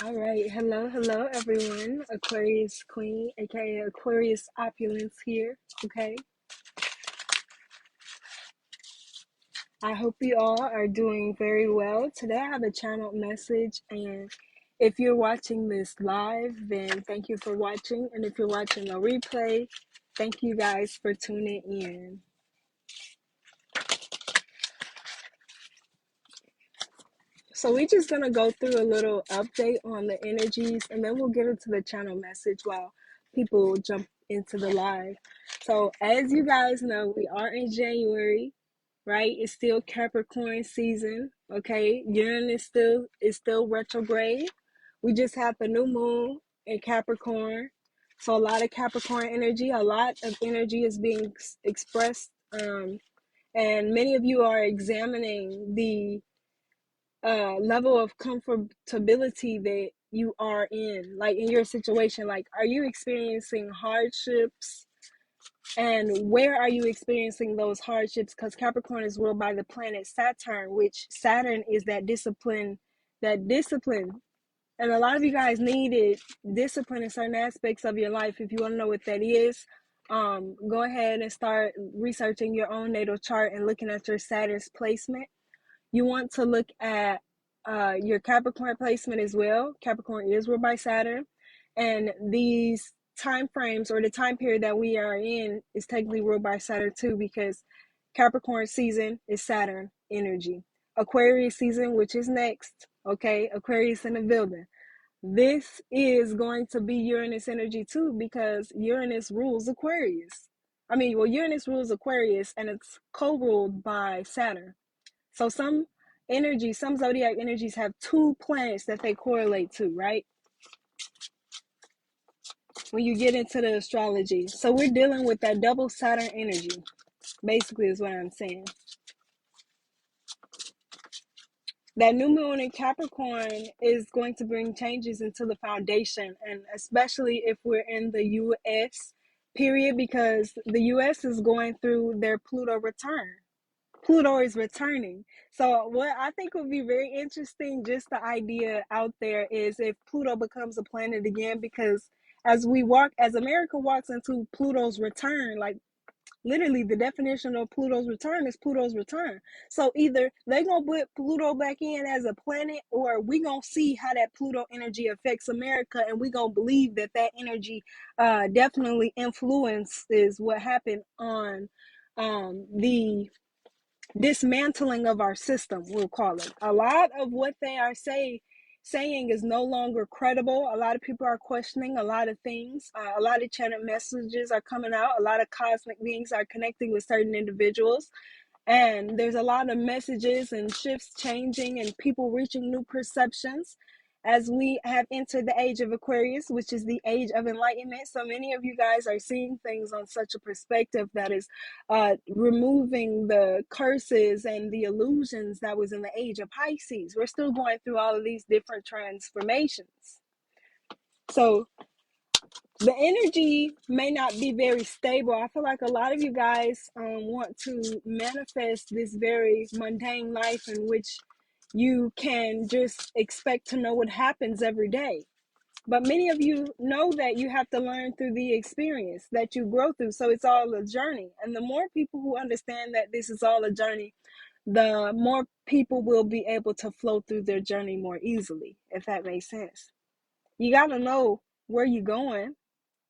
All right. Hello, everyone. Aquarius Queen, aka Aquarius Opulence here. Okay. I hope you all are doing very well. Today I have a channel message, and if you're watching this live, then thank you for watching. And if you're watching a replay, thank you guys for tuning in. So we're just gonna go through a little update on the energies, and then we'll get into the channel message while people jump into the live. So as you guys know, we are in January, right? It's still Capricorn season. Okay, Uranus is still retrograde. We just had the new moon in Capricorn, so a lot of Capricorn energy, a lot of energy is being expressed, and many of you are examining the level of comfortability that you are in, like in your situation. Like, are you experiencing hardships, and where are you experiencing those hardships? Because Capricorn is ruled by the planet Saturn, which Saturn is that discipline. And a lot of you guys needed discipline in certain aspects of your life. If you want to know what that is, go ahead and start researching your own natal chart and looking at your Saturn's placement. You want to look at your Capricorn placement as well. Capricorn is ruled by Saturn, and these time frames, or the time period that we are in, is technically ruled by Saturn too, because Capricorn season is Saturn energy. Aquarius season, which is next, okay? Aquarius in the building. This is going to be Uranus energy too, because Uranus rules Aquarius. Uranus rules Aquarius, and it's co-ruled by Saturn. So some zodiac energies have two planets that they correlate to, right? When you get into the astrology. So we're dealing with that double Saturn energy, basically, is what I'm saying. That new moon in Capricorn is going to bring changes into the foundation, and especially if we're in the U.S. period, because the U.S. is going through their Pluto return. Pluto is returning. So what I think would be very interesting, just the idea out there, is if Pluto becomes a planet again, because as America walks into Pluto's return, like literally the definition of Pluto's return is Pluto's return. So either they gonna put Pluto back in as a planet, or we gonna see how that Pluto energy affects America, and we gonna believe that energy definitely influences what happened on the dismantling of our system, we'll call it. A lot of what they are saying is no longer credible. A lot of people are questioning a lot of things. A lot of channel messages are coming out. A lot of cosmic beings are connecting with certain individuals. And there's a lot of messages and shifts changing and people reaching new perceptions as we have entered the age of Aquarius, which is the age of enlightenment. So many of you guys are seeing things on such a perspective that is removing the curses and the illusions that was in the age of Pisces. We're still going through all of these different transformations. So the energy may not be very stable. I feel like a lot of you guys want to manifest this very mundane life in which you can just expect to know what happens every day. But many of you know that you have to learn through the experience that you grow through. So it's all a journey. And the more people who understand that this is all a journey, the more people will be able to flow through their journey more easily, if that makes sense. You got to know where you're going,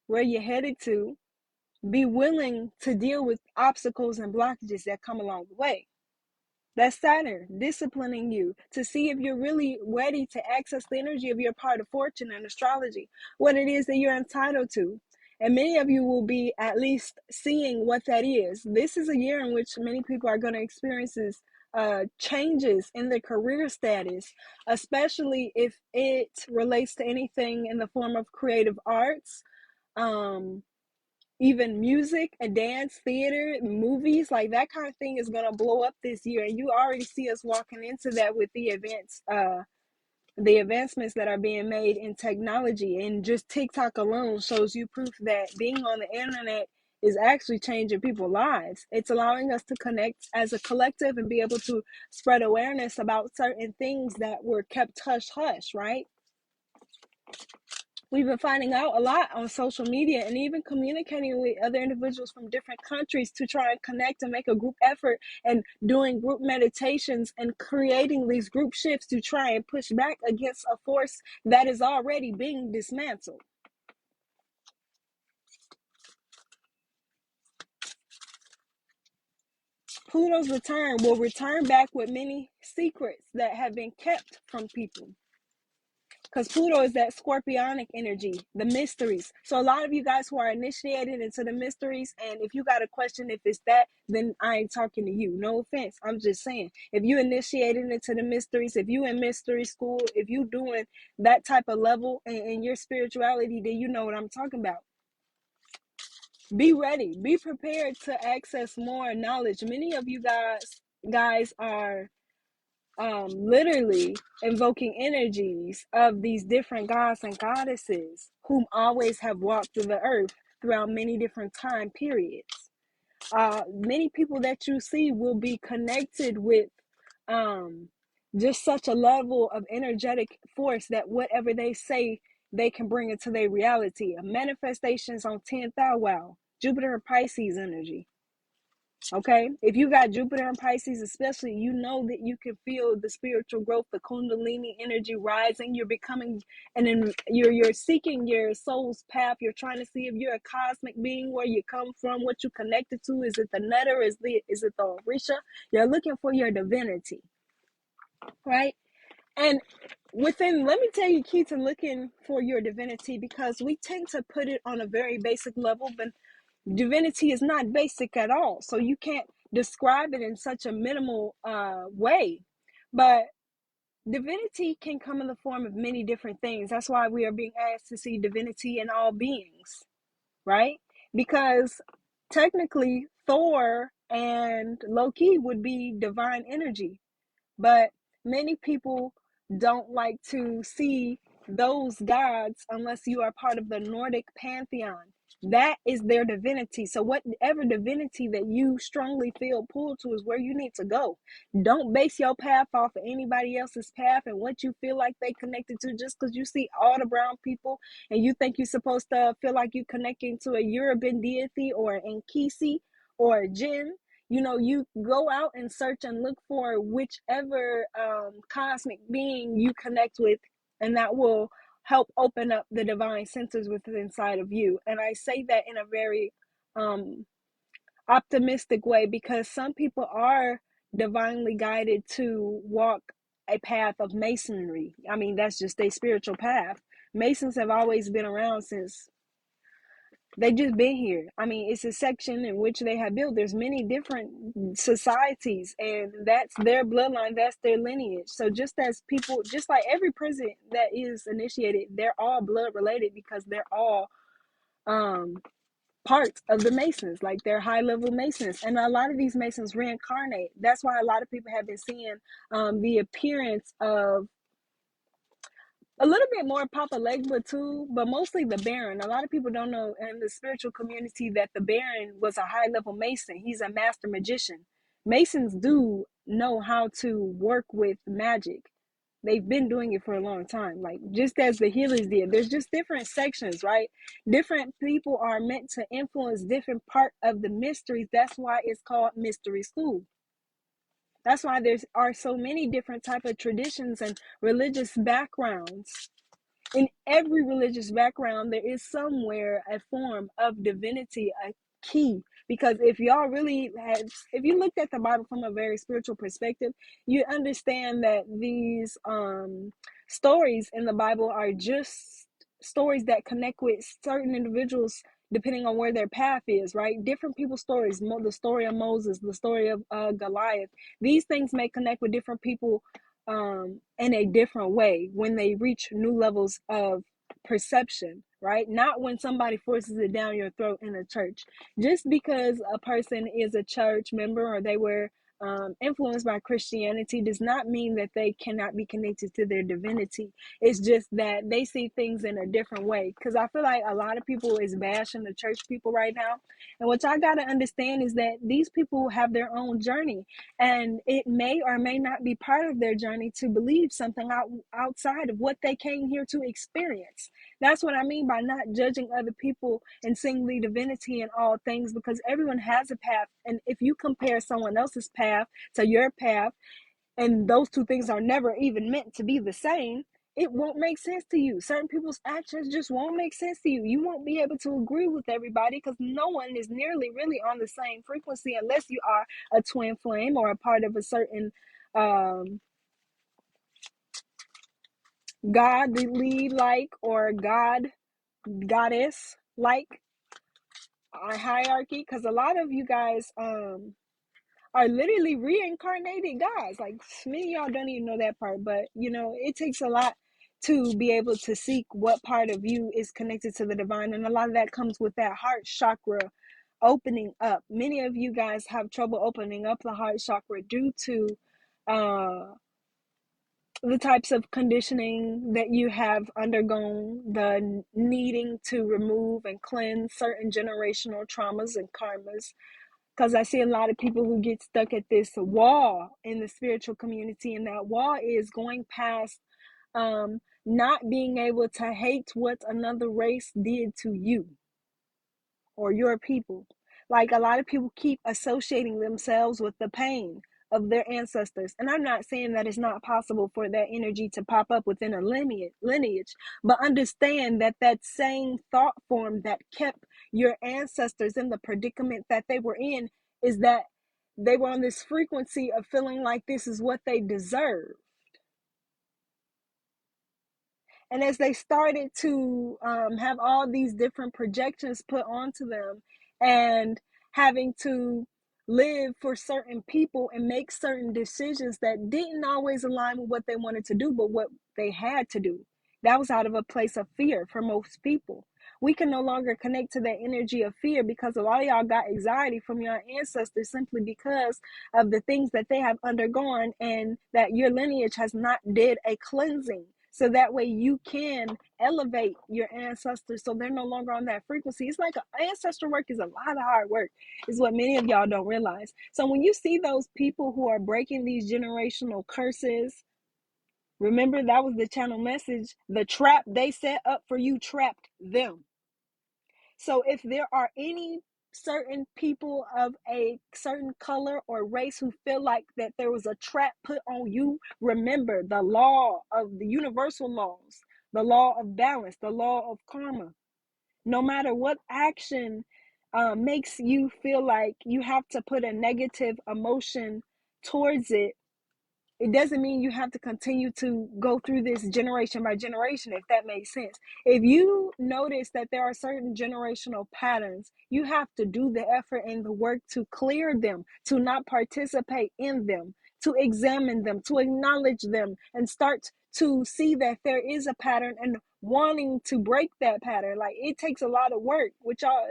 where you're headed to, be willing to deal with obstacles and blockages that come along the way. That's Saturn disciplining you to see if you're really ready to access the energy of your part of fortune and astrology, what it is that you're entitled to. And many of you will be at least seeing what that is. This is a year in which many people are going to experience changes in their career status, especially if it relates to anything in the form of creative arts, even music and dance, theater, movies, like that kind of thing is going to blow up this year. And you already see us walking into that with the advancements that are being made in technology. And just TikTok alone shows you proof that being on the internet is actually changing people's lives. It's allowing us to connect as a collective and be able to spread awareness about certain things that were kept hush hush, right? We've been finding out a lot on social media and even communicating with other individuals from different countries to try and connect and make a group effort and doing group meditations and creating these group shifts to try and push back against a force that is already being dismantled. Pluto's return will return back with many secrets that have been kept from people. Because Pluto is that scorpionic energy, the mysteries. So a lot of you guys who are initiated into the mysteries, and if you got a question if it's that, then I ain't talking to you. No offense. I'm just saying, if you initiated into the mysteries, if you in mystery school, if you doing that type of level in your spirituality, then you know what I'm talking about. Be ready. Be prepared to access more knowledge. Many of you guys are literally invoking energies of these different gods and goddesses whom always have walked through the earth throughout many different time periods. Many people that you see will be connected with just such a level of energetic force that whatever they say, they can bring into their reality. Manifestations on 10th thou wow, Jupiter and Pisces energy. Okay, if you got Jupiter and Pisces, especially, you know that you can feel the spiritual growth, the Kundalini energy rising. You're becoming, and then you're seeking your soul's path. You're trying to see if you're a cosmic being, where you come from, what you connected to. Is it the Nutter? Is it the Orisha? You're looking for your divinity, right? And let me tell you, key to looking for your divinity, because we tend to put it on a very basic level, but divinity is not basic at all, so you can't describe it in such a minimal way. But divinity can come in the form of many different things. That's why we are being asked to see divinity in all beings, right? Because technically Thor and Loki would be divine energy, but many people don't like to see those gods unless you are part of the Nordic pantheon. That is their divinity. So whatever divinity that you strongly feel pulled to is where you need to go. Don't base your path off of anybody else's path and what you feel like they connected to, just because you see all the brown people and you think you're supposed to feel like you're connecting to a European deity or an Nkisi or a Jinn. You know, you go out and search and look for whichever cosmic being you connect with, and that will help open up the divine centers within inside of you. And I say that in a very optimistic way, because some people are divinely guided to walk a path of masonry. I mean, that's just a spiritual path. Masons have always been around since they just been here. I mean, it's a section in which they have built. There's many different societies, and that's their bloodline, that's their lineage. So just as people, just like every person that is initiated, they're all blood related, because they're all parts of the Masons, like they're high level Masons. And a lot of these Masons reincarnate. That's why a lot of people have been seeing the appearance of a little bit more Papa Legba too, but mostly the Baron. A lot of people don't know in the spiritual community that the Baron was a high level Mason. He's a master magician. Masons do know how to work with magic. They've been doing it for a long time, like just as the healers did. There's just different sections, right? Different people are meant to influence different part of the mysteries. That's why it's called mystery school. That's why there are so many different type of traditions and religious backgrounds. In every religious background, there is somewhere a form of divinity, a key. Because if y'all really had, if you looked at the Bible from a very spiritual perspective, you understand that these stories in the Bible are just stories that connect with certain individuals depending on where their path is, right? Different people's stories, the story of Moses, the story of Goliath. These things may connect with different people in a different way when they reach new levels of perception, right? Not when somebody forces it down your throat in a church. Just because a person is a church member or they were influenced by Christianity does not mean that they cannot be connected to their divinity. It's just that they see things in a different way. Because I feel like a lot of people is bashing the church people right now. And what y'all got to understand is that these people have their own journey. And it may or may not be part of their journey to believe something outside of what they came here to experience. That's what I mean by not judging other people and seeing the divinity in all things, because everyone has a path. And if you compare someone else's path to your path, and those two things are never even meant to be the same, it won't make sense to you. Certain people's actions just won't make sense to you. You won't be able to agree with everybody because no one is nearly really on the same frequency unless you are a twin flame or a part of a certain godly like or goddess like hierarchy. Because a lot of you guys are literally reincarnated gods. Like many of y'all don't even know that part, but you know, it takes a lot to be able to seek what part of you is connected to the divine, and a lot of that comes with that heart chakra opening up. Many of you guys have trouble opening up the heart chakra due to the types of conditioning that you have undergone, the needing to remove and cleanse certain generational traumas and karmas. Because I see a lot of people who get stuck at this wall in the spiritual community, and that wall is going past not being able to hate what another race did to you or your people. Like a lot of people keep associating themselves with the pain of their ancestors. And I'm not saying that it's not possible for that energy to pop up within a lineage, but understand that that same thought form that kept your ancestors in the predicament that they were in is that they were on this frequency of feeling like this is what they deserve. And as they started to have all these different projections put onto them and having to live for certain people and make certain decisions that didn't always align with what they wanted to do, but what they had to do, that was out of a place of fear for most people. We can no longer connect to that energy of fear because a lot of y'all got anxiety from your ancestors simply because of the things that they have undergone, and that your lineage has not did a cleansing, so that way you can elevate your ancestors so they're no longer on that frequency. It's like ancestral work is a lot of hard work, is what many of y'all don't realize. So when you see those people who are breaking these generational curses, remember that was the channel message. The trap they set up for you trapped them. So if there are any certain people of a certain color or race who feel like that there was a trap put on you, remember the law of the universal laws, the law of balance, the law of karma. No matter what action makes you feel like you have to put a negative emotion towards it, it doesn't mean you have to continue to go through this generation by generation, if that makes sense. If you notice that there are certain generational patterns, you have to do the effort and the work to clear them, to not participate in them, to examine them, to acknowledge them, and start to see that there is a pattern and wanting to break that pattern. Like it takes a lot of work, which y'all,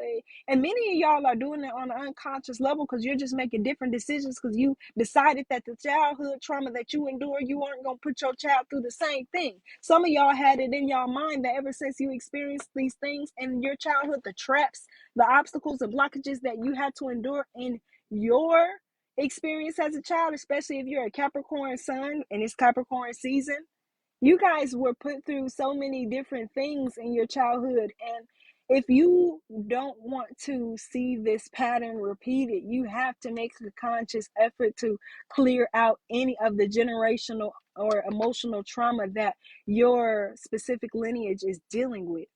and many of y'all are doing it on an unconscious level because you're just making different decisions because you decided that the childhood trauma that you endure, you aren't going to put your child through the same thing. Some of y'all had it in your mind that ever since you experienced these things in your childhood, the traps, the obstacles, the blockages that you had to endure in your experience as a child, especially if you're a Capricorn sun and it's Capricorn season, you guys were put through so many different things in your childhood. And if you don't want to see this pattern repeated, you have to make a conscious effort to clear out any of the generational or emotional trauma that your specific lineage is dealing with.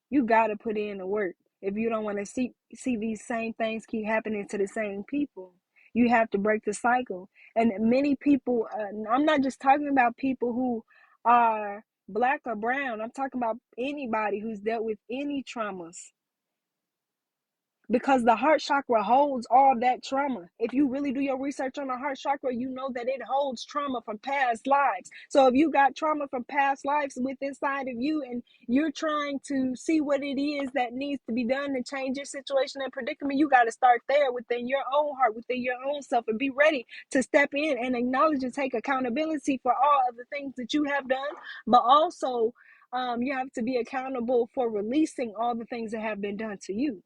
You got to put in the work if you don't want to see these same things keep happening to the same people. You have to break the cycle. And many people, I'm not just talking about people who are black or brown. I'm talking about anybody who's dealt with any traumas. because the heart chakra holds all that trauma. If you really do your research on the heart chakra, you know that it holds trauma from past lives. So if you got trauma from past lives with inside of you, and you're trying to see what it is that needs to be done to change your situation and predicament, you got to start there within your own heart, within your own self, and be ready to step in and acknowledge and take accountability for all of the things that you have done, but also you have to be accountable for releasing all the things that have been done to you.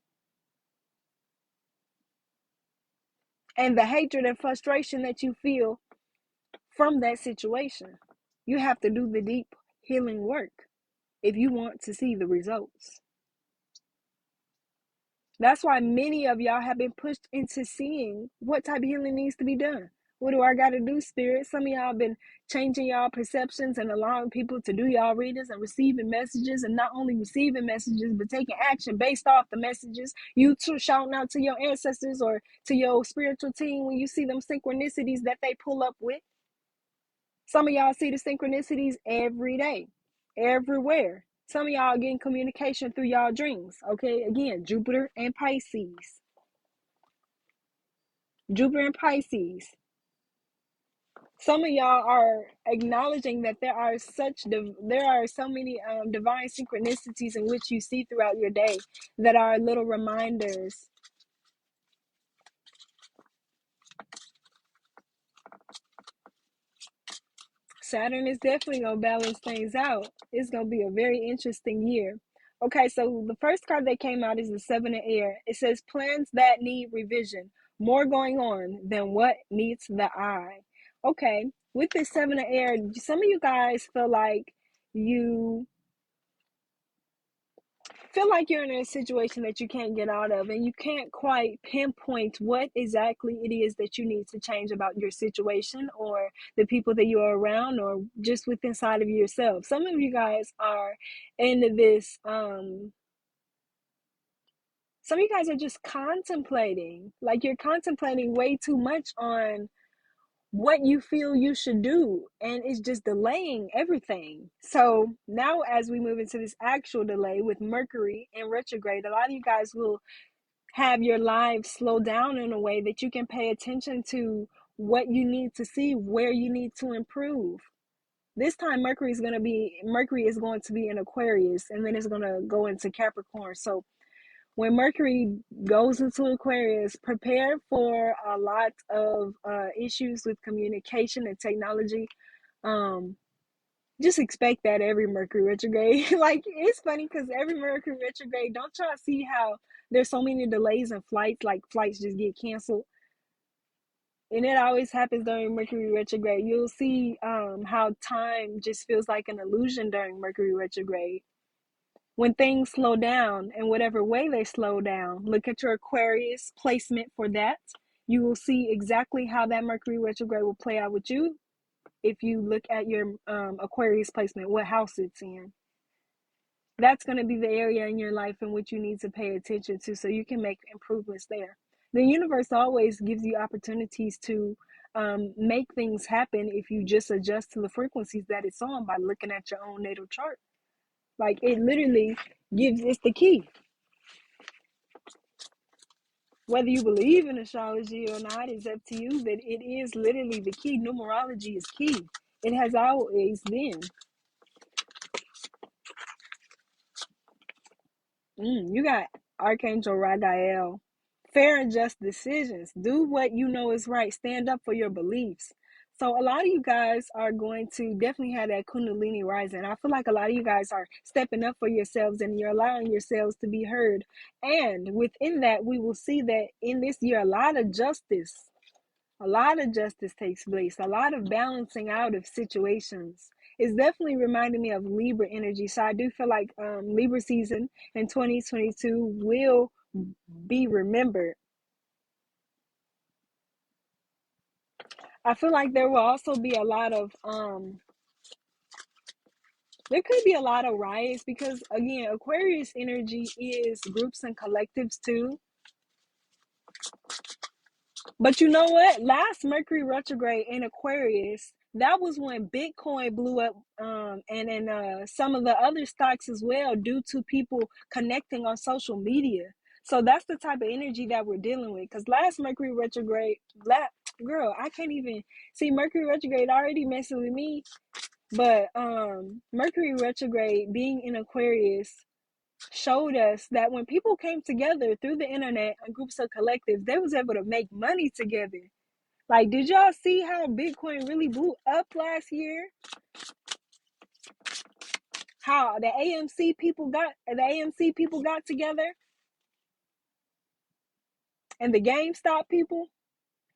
And the hatred and frustration that you feel from that situation. You have to do the deep healing work if you want to see the results. That's why many of y'all have been pushed into seeing what type of healing needs to be done. What do I got to do, Spirit? Some of y'all been changing y'all perceptions and allowing people to do y'all readings and receiving messages, and not only receiving messages, but taking action based off the messages. You too shouting out to your ancestors or to your spiritual team when you see them synchronicities that they pull up with. Some of y'all see the synchronicities every day, everywhere. Some of y'all getting communication through y'all dreams. Okay, again, Jupiter and Pisces. Jupiter and Pisces. Some of y'all are acknowledging that there are so many divine synchronicities in which you see throughout your day that are little reminders. Saturn is definitely going to balance things out. It's going to be a very interesting year. Okay, so the first card that came out is the Seven of Air. It says plans that need revision. More going on than what meets the eye. Okay, with this Seven of Air, some of you guys you feel like you're in a situation that you can't get out of, and you can't quite pinpoint what exactly it is that you need to change about your situation or the people that you're around, or just with inside of yourself. Some of you guys are into this some of you guys are just contemplating, like you're contemplating way too much on what you feel you should do, and it's just delaying everything. So now as we move into this actual delay with Mercury in retrograde, a lot of you guys will have your lives slow down in a way that you can pay attention to what you need to see, where you need to improve. This time Mercury is going to be in Aquarius, and then it's going to go into Capricorn. So when Mercury goes into Aquarius, prepare for a lot of issues with communication and technology. Just expect that every Mercury retrograde. Like, it's funny because every Mercury retrograde, don't y'all see how there's so many delays in flights? Like, flights just get canceled. And it always happens during Mercury retrograde. You'll see how time just feels like an illusion during Mercury retrograde. When things slow down, in whatever way they slow down, look at your Aquarius placement for that. You will see exactly how that Mercury retrograde will play out with you if you look at your Aquarius placement, what house it's in. That's going to be the area in your life in which you need to pay attention to so you can make improvements there. The universe always gives you opportunities to make things happen if you just adjust to the frequencies that it's on by looking at your own natal chart. Like, it literally it's the key. Whether you believe in astrology or not is up to you, but it is literally the key. Numerology is key. It has always been. You got Archangel Ragael. Fair and just decisions. Do what you know is right. Stand up for your beliefs. So a lot of you guys are going to definitely have that Kundalini rising. I feel like a lot of you guys are stepping up for yourselves, and you're allowing yourselves to be heard. And within that, we will see that in this year, a lot of justice takes place. A lot of balancing out of situations. It's definitely reminding me of Libra energy. So I do feel like Libra season in 2022 will be remembered. I feel like there will also be a lot of there could be a lot of riots, because again, Aquarius energy is groups and collectives too. But you know what? Last Mercury retrograde in Aquarius, that was when Bitcoin blew up, and some of the other stocks as well, due to people connecting on social media. So that's the type of energy that we're dealing with. Because last Mercury retrograde, girl, I can't even see Mercury retrograde already messing with me. But Mercury retrograde being in Aquarius showed us that when people came together through the internet and groups of collectives, they was able to make money together. Like, did y'all see how Bitcoin really blew up last year? How the AMC people got together, and the GameStop people.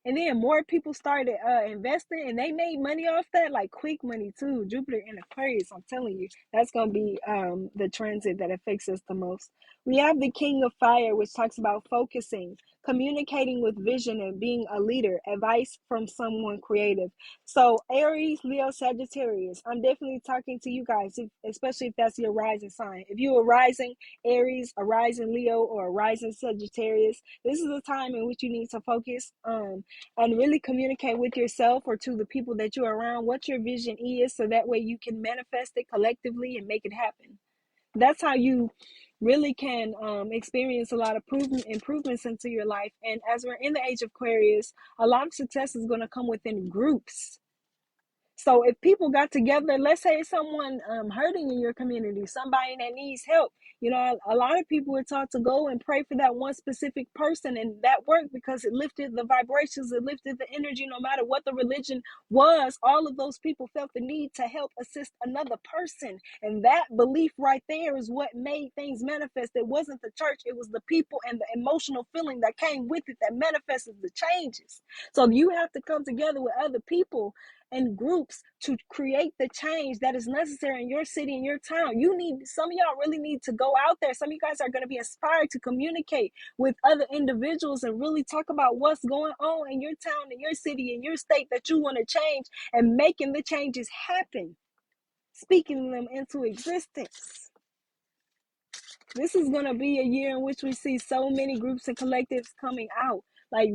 And then more people started investing, and they made money off that, like quick money too. Jupiter in Aquarius, I'm telling you, that's gonna be the transit that affects us the most. We have the King of Fire, which talks about focusing, communicating with vision, and being a leader. Advice from someone creative. So Aries, Leo, Sagittarius. I'm definitely talking to you guys, especially if that's your rising sign. If you are rising Aries, a rising Leo, or a rising Sagittarius, this is a time in which you need to focus and really communicate with yourself or to the people that you're around what your vision is, so that way you can manifest it collectively and make it happen. That's how you really can experience a lot of improvements into your life. And as we're in the age of Aquarius, a lot of success is going to come within groups. So if people got together, let's say someone hurting in your community, somebody that needs help, you know, a lot of people were taught to go and pray for that one specific person, and that worked because it lifted the vibrations, it lifted the energy. No matter what the religion was, all of those people felt the need to help assist another person. And that belief right there is what made things manifest. It wasn't the church, it was the people and the emotional feeling that came with it that manifested the changes. So you have to come together with other people and groups to create the change that is necessary in your city and your town. Some of y'all really need to go out there. Some of you guys are going to be inspired to communicate with other individuals and really talk about what's going on in your town, in your city, in your state that you want to change, and making the changes happen, speaking them into existence. This is going to be a year in which we see so many groups and collectives coming out. Like,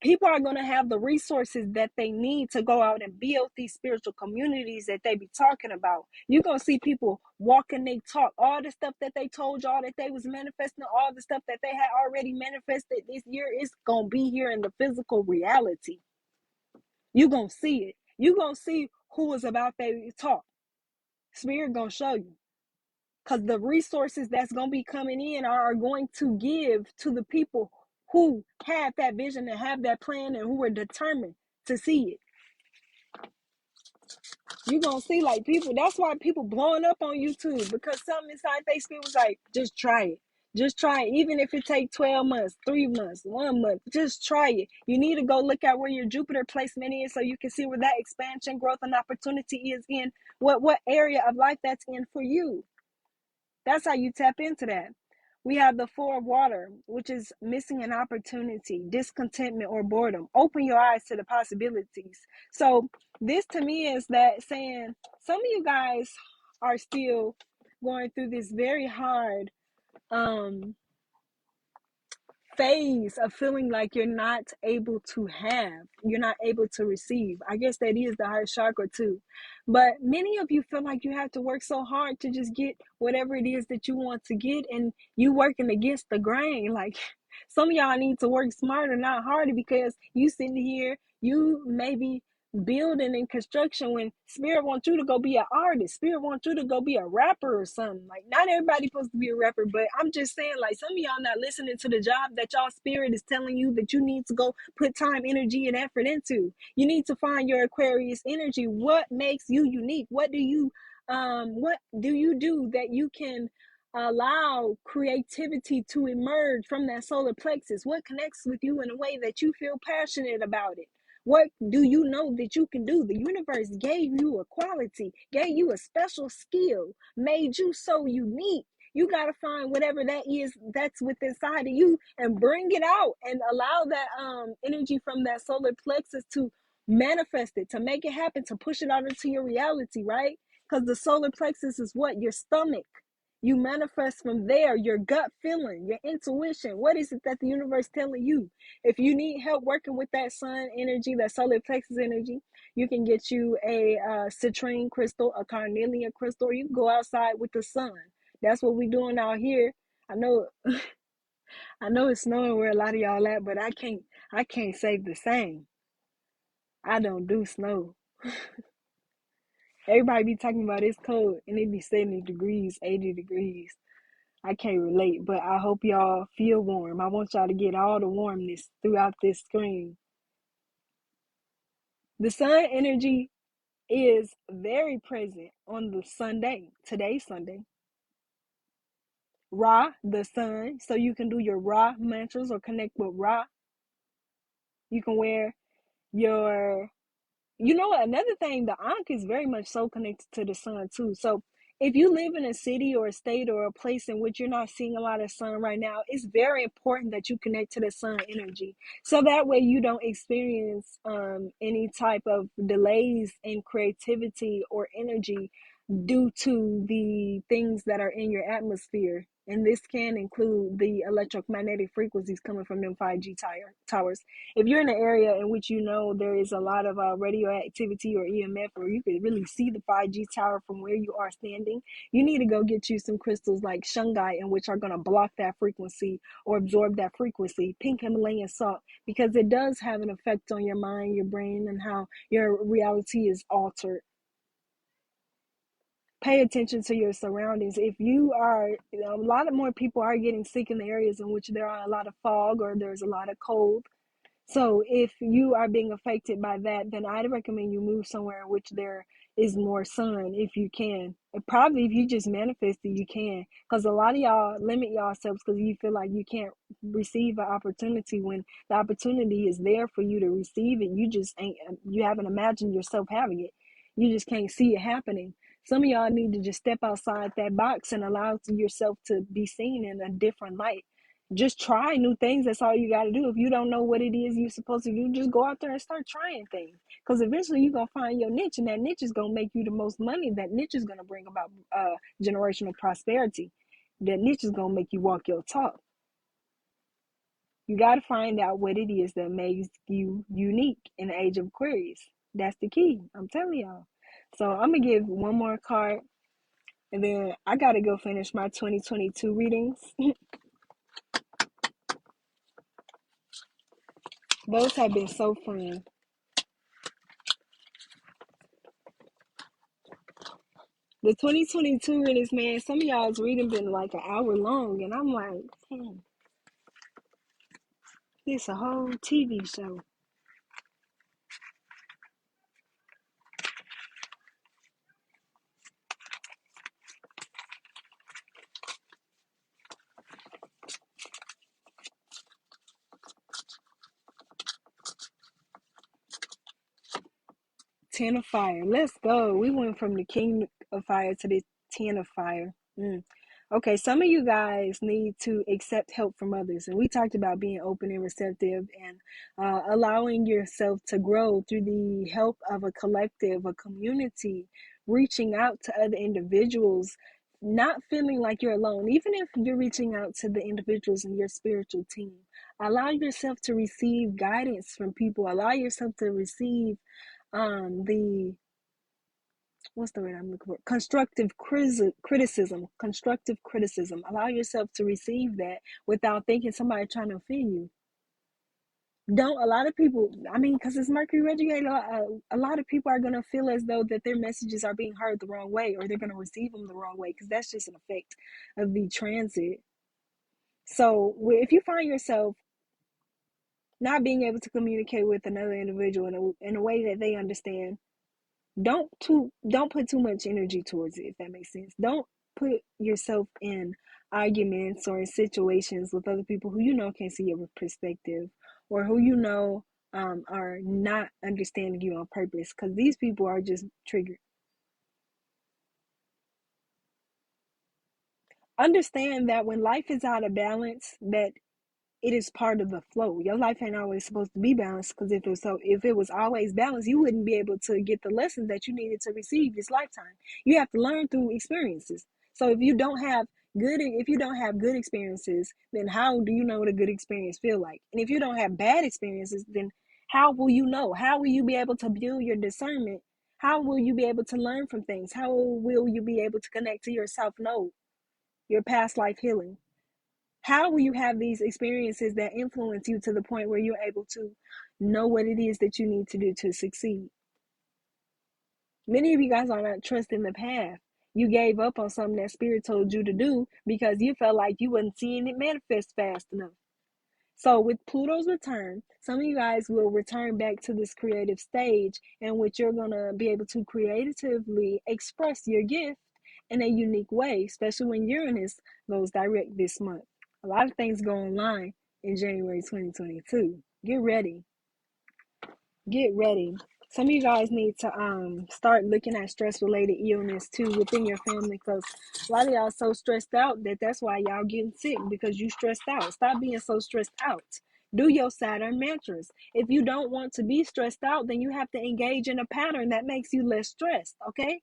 people are going to have the resources that they need to go out and build these spiritual communities that they be talking about. You're going to see people walking they talk, all the stuff that they told y'all that they was manifesting, all the stuff that they had already manifested this year is going to be here in the physical reality. You're going to see it. You're going to see who is about their talk. Spirit going to show you. Because the resources that's going to be coming in are going to give to the people who have that vision and have that plan and who are determined to see it. You're going to see like people, that's why people blowing up on YouTube, because something inside they spirit was like, just try it. Just try it. Even if it take 12 months, 3 months, 1 month, just try it. You need to go look at where your Jupiter placement is so you can see where that expansion, growth, and opportunity is in what area of life that's in for you. That's how you tap into that. We have the Four of Water, which is missing an opportunity, discontentment, or boredom. Open your eyes to the possibilities. So this to me is that saying some of you guys are still going through this very hard phase of feeling like you're not able to have, you're not able to receive. I guess that is the heart chakra too. But many of you feel like you have to work so hard to just get whatever it is that you want to get, and you working against the grain. Like, some of y'all need to work smarter, not harder, because you sitting here, you maybe building and construction when spirit wants you to go be an artist. Spirit wants you to go be a rapper or something. Like, not everybody's supposed to be a rapper, but I'm just saying, like, some of y'all not listening to the job that y'all spirit is telling you that you need to go put time, energy, and effort into. You need to find your Aquarius energy. What makes you unique? What do you do that you can allow creativity to emerge from that solar plexus? What connects with you in a way that you feel passionate about it? What do you know that you can do? The universe gave you a quality, gave you a special skill, made you so unique. You got to find whatever that is that's within inside of you and bring it out and allow that energy from that solar plexus to manifest it, to make it happen, to push it out into your reality, right? Because the solar plexus is what? Your stomach. You manifest from there, your gut feeling, your intuition. What is it that the universe telling you? If you need help working with that sun energy, that solar plexus energy, you can get you a citrine crystal, a carnelian crystal, or you can go outside with the sun. That's what we're doing out here. I know I know it's snowing where a lot of y'all at, but I can't say the same. I don't do snow. Everybody be talking about it's cold and it be 70 degrees, 80 degrees. I can't relate, but I hope y'all feel warm. I want y'all to get all the warmness throughout this screen. The sun energy is very present on the Sunday, today's Sunday. Ra, the sun, so you can do your Ra mantras or connect with Ra. You can wear your, you know what, another thing, the Ankh is very much so connected to the sun too. So if you live in a city or a state or a place in which you're not seeing a lot of sun right now, it's very important that you connect to the sun energy. So that way you don't experience any type of delays in creativity or energy due to the things that are in your atmosphere. And this can include the electromagnetic frequencies coming from them 5G towers. If you're in an area in which you know there is a lot of radioactivity or EMF, or you can really see the 5G tower from where you are standing, you need to go get you some crystals like shungite, in which are going to block that frequency or absorb that frequency. Pink Himalayan salt, because it does have an effect on your mind, your brain, and how your reality is altered. Pay attention to your surroundings. If you are, a lot of more people are getting sick in the areas in which there are a lot of fog or there's a lot of cold. So if you are being affected by that, then I'd recommend you move somewhere in which there is more sun if you can. And probably if you just manifest it, you can. Because a lot of y'all limit yourselves because you feel like you can't receive an opportunity when the opportunity is there for you to receive it. You just ain't, you haven't imagined yourself having it. You just can't see it happening. Some of y'all need to just step outside that box and allow yourself to be seen in a different light. Just try new things. That's all you got to do. If you don't know what it is you're supposed to do, just go out there and start trying things. Because eventually you're going to find your niche, and that niche is going to make you the most money. That niche is going to bring about generational prosperity. That niche is going to make you walk your talk. You got to find out what it is that makes you unique in the age of Aquarius. That's the key. I'm telling y'all. So I'm going to give one more card, and then I got to go finish my 2022 readings. Those have been so fun. The 2022 readings, man, some of y'all's reading been like an hour long, and I'm like, damn, it's a whole TV show. Ten of Fire. Let's go. We went from the King of Fire to the Ten of Fire. Okay, some of you guys need to accept help from others. And we talked about being open and receptive and allowing yourself to grow through the help of a collective, a community, reaching out to other individuals, not feeling like you're alone. Even if you're reaching out to the individuals in your spiritual team, allow yourself to receive guidance from people. Allow yourself to receive the what's the word I'm looking for? Constructive criticism. Allow yourself to receive that without thinking somebody trying to offend you. Don't, a lot of people, I mean, because it's Mercury retrograde, a lot of people are going to feel as though that their messages are being heard the wrong way, or they're going to receive them the wrong way, because that's just an effect of the transit. So if you find yourself not being able to communicate with another individual in a way that they understand, don't put too much energy towards it, if that makes sense. Don't put yourself in arguments or in situations with other people who you know can't see your perspective, or who you know are not understanding you on purpose, because these people are just triggered. Understand that when life is out of balance, that it is part of the flow. Your life ain't always supposed to be balanced, because if it was always balanced, you wouldn't be able to get the lessons that you needed to receive this lifetime. You have to learn through experiences. So if you don't have good experiences, then how do you know what a good experience feel like? And if you don't have bad experiences, then how will you know? How will you be able to build your discernment? How will you be able to learn from things? How will you be able to connect to your self know, your past life healing? How will you have these experiences that influence you to the point where you're able to know what it is that you need to do to succeed? Many of you guys are not trusting the path. You gave up on something that spirit told you to do because you felt like you wasn't seeing it manifest fast enough. So with Pluto's return, some of you guys will return back to this creative stage in which you're going to be able to creatively express your gift in a unique way, especially when Uranus goes direct this month. A lot of things go online in January 2022. Get ready. Get ready. Some of you guys need to start looking at stress related illness too within your family, because a lot of y'all so stressed out that's why y'all getting sick, because you stressed out. Stop being so stressed out. Do your Saturn mantras. If you don't want to be stressed out, then you have to engage in a pattern that makes you less stressed, okay?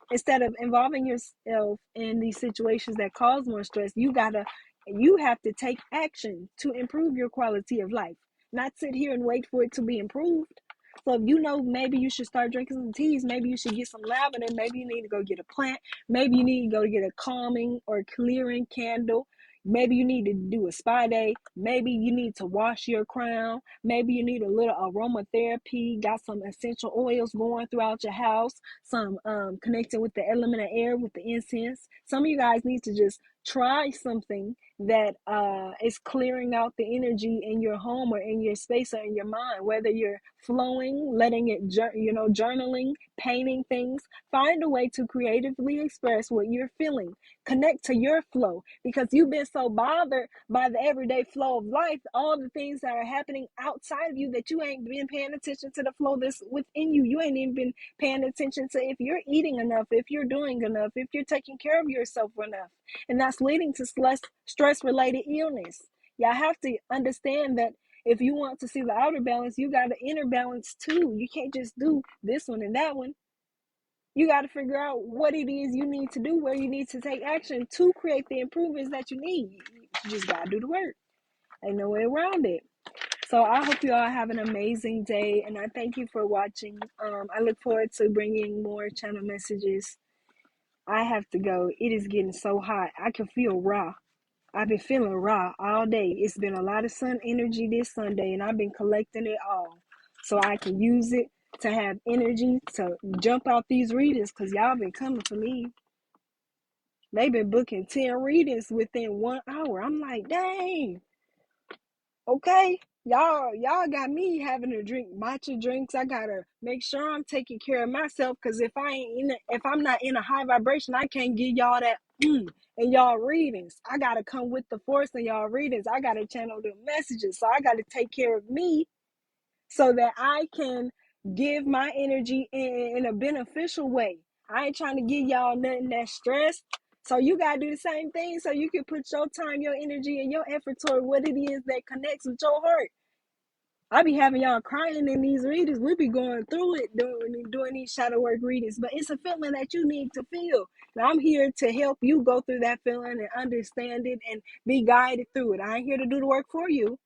Instead of involving yourself in these situations that cause more stress, you have to take action to improve your quality of life, not sit here and wait for it to be improved. So if you know maybe you should start drinking some teas, maybe you should get some lavender, maybe you need to go get a plant, maybe you need to go get a calming or clearing candle, maybe you need to do a spa day, maybe you need to wash your crown, maybe you need a little aromatherapy, got some essential oils going throughout your house, some connecting with the element of air with the incense. Some of you guys need to just try something that is clearing out the energy in your home or in your space or in your mind, whether you're flowing, letting it, journaling, painting things. Find a way to creatively express what you're feeling. Connect to your flow, because you've been so bothered by the everyday flow of life, all the things that are happening outside of you, that you ain't been paying attention to the flow that's within you. You ain't even been paying attention to if you're eating enough, if you're doing enough, if you're taking care of yourself enough. And that's leading to stress related illness. Y'all have to understand that if you want to see the outer balance, you got the inner balance too. You can't just do this one and that one. You got to figure out what it is you need to do, where you need to take action to create the improvements that you need. You just got to do the work. Ain't no way around it. So I hope you all have an amazing day, and I thank you for watching. I look forward to bringing more channel messages. I have to go. It is getting so hot. I can feel raw. I've been feeling raw all day. It's been a lot of sun energy this Sunday, and I've been collecting it all so I can use it to have energy to jump out these readings, because y'all been coming for me. They've been booking 10 readings within 1 hour. I'm like, dang. Okay, y'all got me having to drink matcha drinks. I gotta make sure I'm taking care of myself, because if I'm not in a high vibration, I can't give y'all that in y'all readings. I gotta come with the force in y'all readings. I gotta channel the messages. So I gotta take care of me so that I can give my energy in a beneficial way. I ain't trying to give y'all nothing that's stressed. So you gotta do the same thing so you can put your time, your energy, and your effort toward what it is that connects with your heart. I be having y'all crying in these readings. We be going through it doing these shadow work readings, but it's a feeling that you need to feel. Now I'm here to help you go through that feeling and understand it and be guided through it. I ain't here to do the work for you.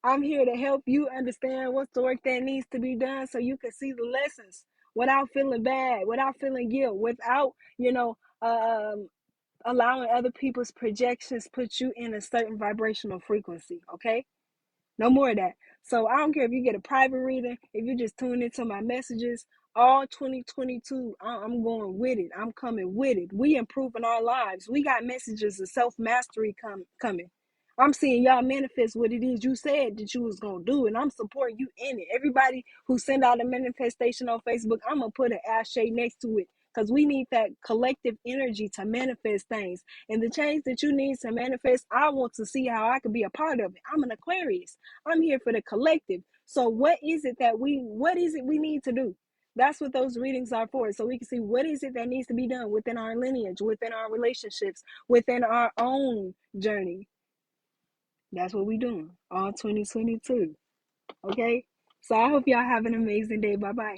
I'm here to help you understand what's the work that needs to be done so you can see the lessons without feeling bad, without feeling guilt, without, allowing other people's projections put you in a certain vibrational frequency, okay? No more of that. So I don't care if you get a private reading, if you just tune into my messages, all 2022, I'm going with it. I'm coming with it. We improving our lives. We got messages of self-mastery coming. I'm seeing y'all manifest what it is you said that you was going to do, and I'm supporting you in it. Everybody who send out a manifestation on Facebook, I'm going to put an ashtray next to it, because we need that collective energy to manifest things. And the change that you need to manifest, I want to see how I could be a part of it. I'm an Aquarius. I'm here for the collective. So what is it we need to do? That's what those readings are for. So we can see what is it that needs to be done within our lineage, within our relationships, within our own journey. That's what we're doing all 2022. Okay? So I hope y'all have an amazing day. Bye-bye.